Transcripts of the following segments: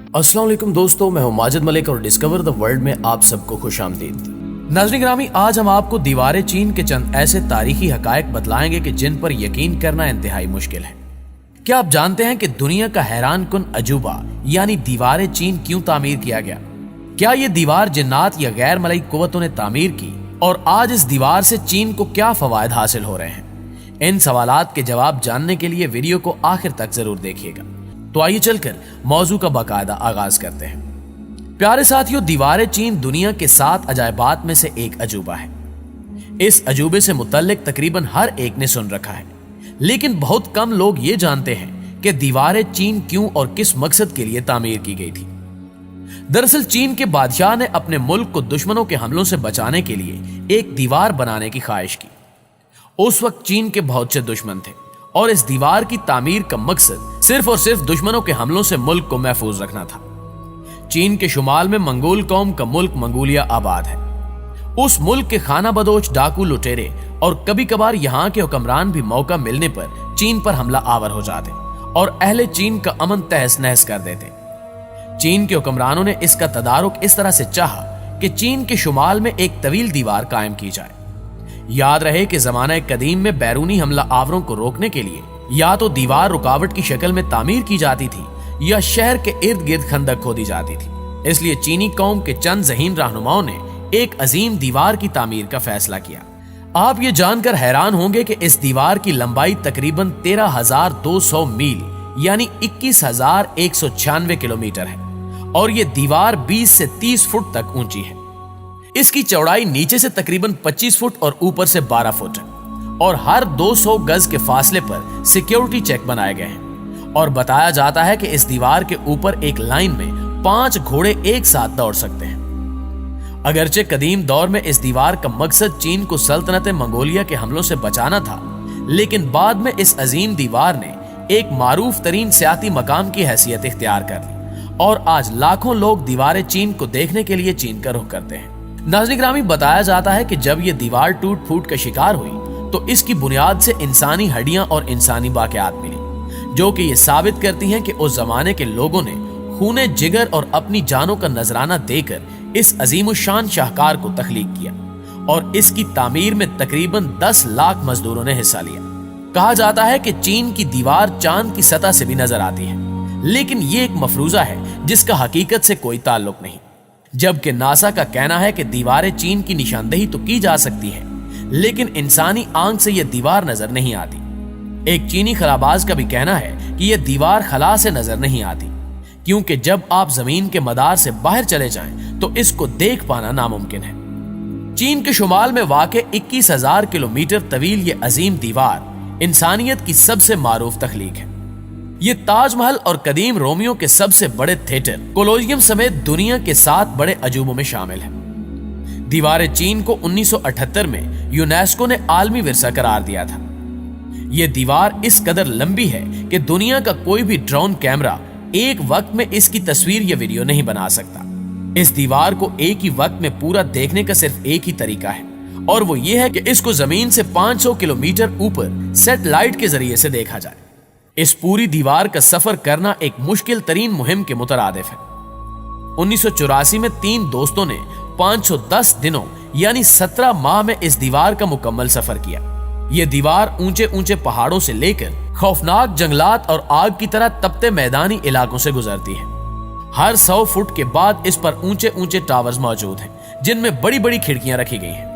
अस्सलाम वालेकुम दोस्तों, मैं हूं माजिद मलिक और डिस्कवर द वर्ल्ड में आप सबको खुश आमदीद। नाज़रीन ग्रामी, आज हम आपको दीवार चीन के चंद ऐसे तारीखी हकायक बतलाएंगे कि जिन पर यकीन करना इंतहाई मुश्किल है। क्या आप जानते हैं कि दुनिया का हैरान कुन अजूबा यानी दीवार चीन क्यों तामीर किया गया? क्या ये दीवार जिन्नात या गैर मलई कुव्वतों ने तामीर की और आज इस दीवार से चीन को क्या फवायद हासिल हो रहे हैं? इन सवालात के जवाब जानने के लिए वीडियो को आखिर तक जरूर देखिएगा। तो आइए चलकर मौजू का बाकायदा आगाज करते हैं। प्यारे साथियों, दीवार चीन दुनिया के 7 अजायबात में से एक अजूबा है। इस अजूबे से मुतल्लिक तकरीबन हर एक ने सुन रखा है, लेकिन बहुत कम लोग ये जानते हैं कि दीवार चीन क्यों और किस मकसद के लिए तामीर की गई थी। दरअसल चीन के बादशाह ने अपने मुल्क को दुश्मनों के हमलों से बचाने के लिए एक दीवार बनाने की ख्वाहिश की। उस वक्त चीन के बहुत से दुश्मन थे और इस दीवार की तामीर का मकसद सिर्फ और सिर्फ दुश्मनों के हमलों से मुल्क को महफूज रखना था। चीन के शुमाल में मंगोल कौम का मुल्क मंगोलिया आबाद है। उस मुल्क के खाना बदोच, डाकू, लुटेरे और कभी कभार यहाँ के हुक्मरान भी मौका मिलने पर चीन पर हमला आवर हो जाते और अहले चीन का अमन तहस नहस कर देते। चीन के हुक्मरानों ने इसका तदारुक इस तरह से चाहा कि चीन के शुमाल में एक तवील दीवार कायम की जाए। याद रहे कि जमाना कदीम में बैरूनी हमला आवरों को रोकने के लिए या तो दीवार रुकावट की शक्ल में तामीर की जाती थी या शहर के इर्द गिर्द खंदक खोदी जाती थी। इसलिए चीनी कौम के चंद ज़हीन रहनुमाओं ने एक अजीम दीवार की तामीर का फैसला किया। आप ये जानकर हैरान होंगे कि इस दीवार की लंबाई तकरीबन 13,200 मील यानी 21,196 किलोमीटर है और ये दीवार 20 से 30 फुट तक ऊंची है। इसकी चौड़ाई नीचे से तकरीबन 25 फुट और ऊपर से 12 फुट है और हर 200 गज के फासले पर सिक्योरिटी चेक बनाए गए हैं और बताया जाता है कि इस दीवार के ऊपर एक लाइन में 5 घोड़े एक साथ दौड़ सकते हैं। अगरचे कदीम दौर में इस दीवार का मकसद चीन को सल्तनत मंगोलिया के हमलों से बचाना था, लेकिन बाद में इस अजीम दीवार ने एक मारूफ तरीन सियाती मकाम की हैसियत इख्तियार कर ली और आज लाखों लोग दीवार चीन को देखने के लिए चीन का रुख करते हैं। नाज़रीन ग्रामी, बताया जाता है कि जब ये दीवार टूट फूट का शिकार हुई तो इसकी बुनियाद से इंसानी हड्डियां और इंसानी बाक़ियात मिली, जो कि ये साबित करती हैं कि उस जमाने के लोगों ने खूने जिगर और अपनी जानों का नजराना देकर इस अजीमुशान शाहकार को तख्लीक किया और इसकी तामीर में तकरीबन 10 लाख मजदूरों ने हिस्सा लिया। कहा जाता है कि चीन की दीवार चांद की सतह से भी नजर आती है, लेकिन ये एक मफरूजा है जिसका हकीकत से कोई ताल्लुक नहीं। जबकि नासा का कहना है कि दीवारें चीन की निशानदेही तो की जा सकती है, लेकिन इंसानी आंख से यह दीवार नजर नहीं आती। एक चीनी खलाबाज का भी कहना है कि यह दीवार खला से नजर नहीं आती, क्योंकि जब आप जमीन के मदार से बाहर चले जाएं तो इसको देख पाना नामुमकिन है। चीन के शुमाल में वाक़े 21,000 किलोमीटर तवील ये अजीम दीवार इंसानियत की सबसे मारूफ तख्लीक है। ये ताजमहल और कदीम रोमियो के सबसे बड़े थिएटर कोलोजियम समेत दुनिया के 7 बड़े अजूबों में शामिल है। दीवार चीन को 1978 में यूनेस्को ने आलमी विरसा करार दिया था। यह दीवार इस कदर लंबी है कि दुनिया का कोई भी ड्रोन कैमरा एक वक्त में इसकी तस्वीर या वीडियो नहीं बना सकता। इस दीवार को एक ही वक्त में पूरा देखने का सिर्फ एक ही तरीका है और वो ये है कि इसको जमीन से 500 किलोमीटर ऊपर सैटेलाइट के जरिए से देखा जाए। इस पूरी दीवार का सफर करना एक मुश्किल तरीन मुहिम के मुतरादिफ है। 1984 में 3 दोस्तों ने 510 दिनों यानी 17 माह में इस दीवार का मुकम्मल सफर किया। यह दीवार ऊंचे ऊंचे पहाड़ों से लेकर खौफनाक जंगलात और आग की तरह तपते मैदानी इलाकों से गुजरती है। हर 100 फुट के बाद इस पर ऊंचे ऊंचे टावर्स मौजूद हैं, जिनमें बड़ी बड़ी खिड़कियां रखी गई हैं।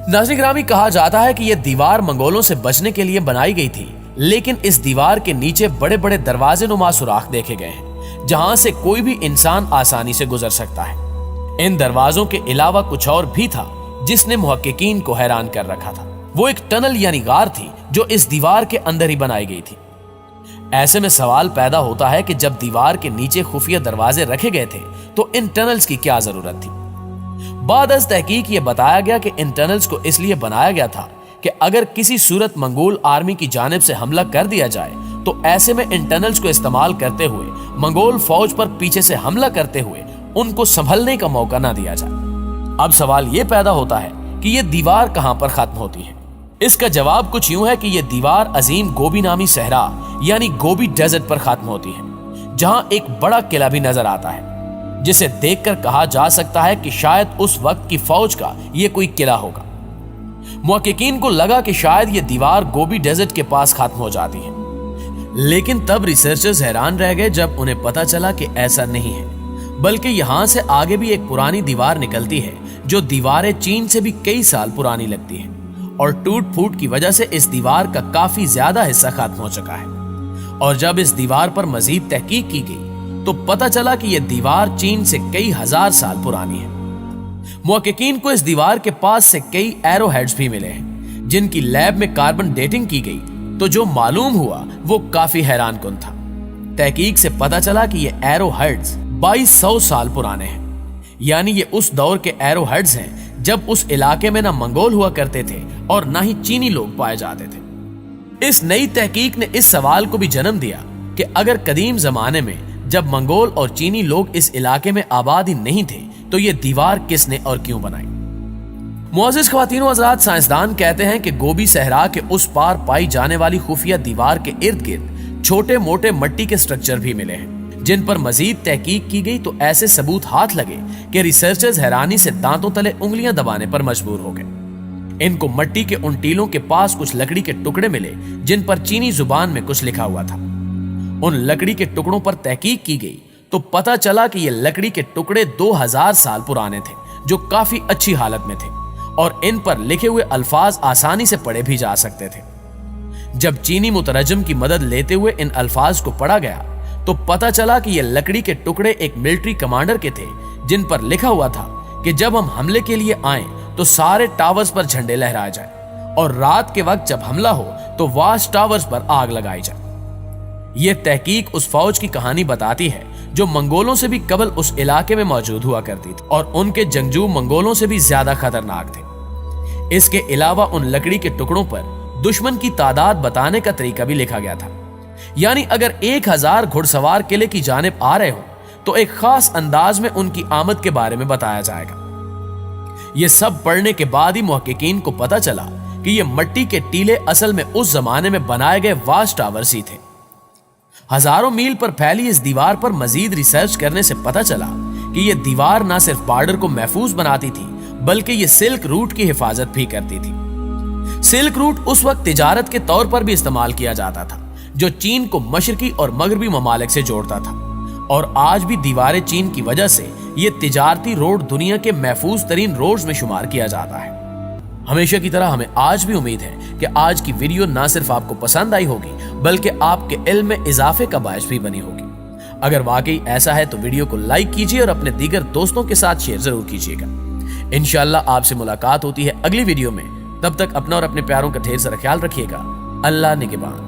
नाज़रीन ग्रामी, कहा जाता है कि यह दीवार मंगोलों से बचने के लिए बनाई गई थी, लेकिन इस दीवार के नीचे बड़े बड़े दरवाजे नुमा सुराख देखे गए हैं, जहां से कोई भी इंसान आसानी से गुजर सकता है। इन दरवाजों के अलावा कुछ और भी था जिसने मुहक्किकीन को हैरान कर रखा था। वो एक टनल यानी गार थी जो इस दीवार के अंदर ही बनाई गई थी। ऐसे में सवाल पैदा होता है कि जब दीवार के नीचे खुफिया दरवाजे रखे गए थे तो इन टनल्स की क्या जरूरत थी? बाद अज़ तहकीक ये बताया गया कि इन टनल्स को इसलिए बनाया गया था कि अगर किसी सूरत मंगोल आर्मी की जानिब से हमला कर दिया जाए तो ऐसे में इन टनल्स को इस्तेमाल करते हुए मंगोल फौज पर पीछे से हमला करते हुए उनको संभलने का मौका ना दिया जाए। अब सवाल ये पैदा होता है कि ये दीवार कहां पर खत्म होती है। इसका जवाब कुछ यूं है कि यह दीवार अजीम गोबी नामी सहरा यानी गोबी डेजर्ट पर खत्म होती है, जहां एक बड़ा किला भी नजर आता है, जिसे देखकर कहा जा सकता है कि शायद उस वक्त की फौज का यह कोई किला होगा। मुहक्किकीन को लगा कि शायद यह दीवार गोबी डेजर्ट के पास खत्म हो जाती है, लेकिन तब रिसर्चर्स हैरान रह गए जब उन्हें पता चला कि ऐसा नहीं है, बल्कि यहां से आगे भी एक पुरानी दीवार निकलती है जो दीवारें चीन से भी कई साल पुरानी लगती है, और टूट फूट की वजह से इस दीवार का काफी ज्यादा हिस्सा खत्म हो चुका है। और जब इस दीवार पर मजीद तहकीक की गई तो पता चला कि यह दीवार चीन से कई हजार साल पुरानी है। मुहक्किकीन को इस दीवार के पास से कई एरो हेड्स भी मिले हैं, जिनकी लैब में कार्बन डेटिंग की गई तो जो मालूम हुआ वो काफी हैरानकुन था। तहकीक से पता चला कि ये एरो हेड्स 2200 साल पुराने हैं, यानी ये उस दौर के एरो हेड्स हैं जब उस इलाके में ना मंगोल हुआ करते थे और ना ही चीनी लोग पाए जाते थे। इस नई तहकीक ने इस सवाल को भी जन्म दिया कि अगर कदीम जमाने में जब मंगोल और चीनी लोग इस इलाके में आबाद ही नहीं थे तो ये दीवार किसने और क्यों बनाई। मुअज़्ज़िज़ ख्वातीनो हज़रात, साइंसदान कहते हैं कि गोबी सहरा के उस पार पाई जाने वाली खुफिया दीवार के इर्द गिर्द छोटे मोटे मिट्टी के स्ट्रक्चर भी मिले हैं, जिन पर मजीद तहकीक की गई तो ऐसे सबूत हाथ लगे कि रिसर्चर्स हैरानी से दांतों तले उंगलियां दबाने पर मजबूर हो गए। इनको मिट्टी के उन टीलों के पास कुछ लकड़ी के टुकड़े मिले जिन पर चीनी जुबान में कुछ लिखा हुआ था। उन लकड़ी के टुकड़ों पर तहकीक की गई तो पता चला कि ये लकड़ी के टुकड़े 2000 साल पुराने थे, जो काफी अच्छी हालत में थे, और इन पर लिखे हुए अल्फाज आसानी से पढ़े भी जा सकते थे। जब चीनी मुतरजम की मदद लेते हुए इन अल्फाज को पढ़ा गया तो पता चला कि ये लकड़ी के टुकड़े एक मिलिट्री कमांडर के थे, जिन पर लिखा हुआ था कि जब हम हमले के लिए आए तो सारे टावर्स पर झंडे लहराए जाए और रात के वक्त जब हमला हो तो वाच टावर्स पर आग लगाई जाए। यह तहकीक उस फौज की कहानी बताती है जो मंगोलों से भी कबल उस इलाके में मौजूद हुआ करती थी और उनके जंगजू मंगोलों से भी ज्यादा खतरनाक थे। इसके अलावा उन लकड़ी के टुकड़ों पर दुश्मन की तादाद बताने का तरीका भी लिखा गया था, यानी अगर 1000 घुड़सवार किले की जानिब आ रहे हो तो एक खास अंदाज में उनकी आमद के बारे में बताया जाएगा। यह सब पढ़ने के बाद ही मुहक्किकीन को पता चला कि ये मिट्टी के टीले असल में उस जमाने में बनाए गए वाच टावर्स ही थे। हजारों मील पर फैली इस दीवार पर मजीद रिसर्च करने से पता चला कि यह दीवार न सिर्फ बॉर्डर को महफूज बनाती थी बल्कि यह सिल्क रूट की हिफाजत भी करती थी। सिल्क रूट उस वक्त तिजारत के तौर पर भी इस्तेमाल किया जाता था, जो चीन को मशरकी और मगरबी ममालिक से जोड़ता था, और आज भी दीवारें चीन की वजह से यह तिजारती रोड दुनिया के महफूज तरीन रोड्स में शुमार किया जाता है। हमेशा की तरह हमें आज भी उम्मीद है कि आज की वीडियो ना सिर्फ आपको पसंद आई होगी बल्कि आपके इल्म में इजाफे का बायस भी बनी होगी। अगर वाकई ऐसा है तो वीडियो को लाइक कीजिए और अपने दीगर दोस्तों के साथ शेयर जरूर कीजिएगा। इंशाअल्लाह आपसे मुलाकात होती है अगली वीडियो में। तब तक अपना और अपने प्यारों का ढेर सारा ख्याल रखिएगा। अल्लाह निगहबान।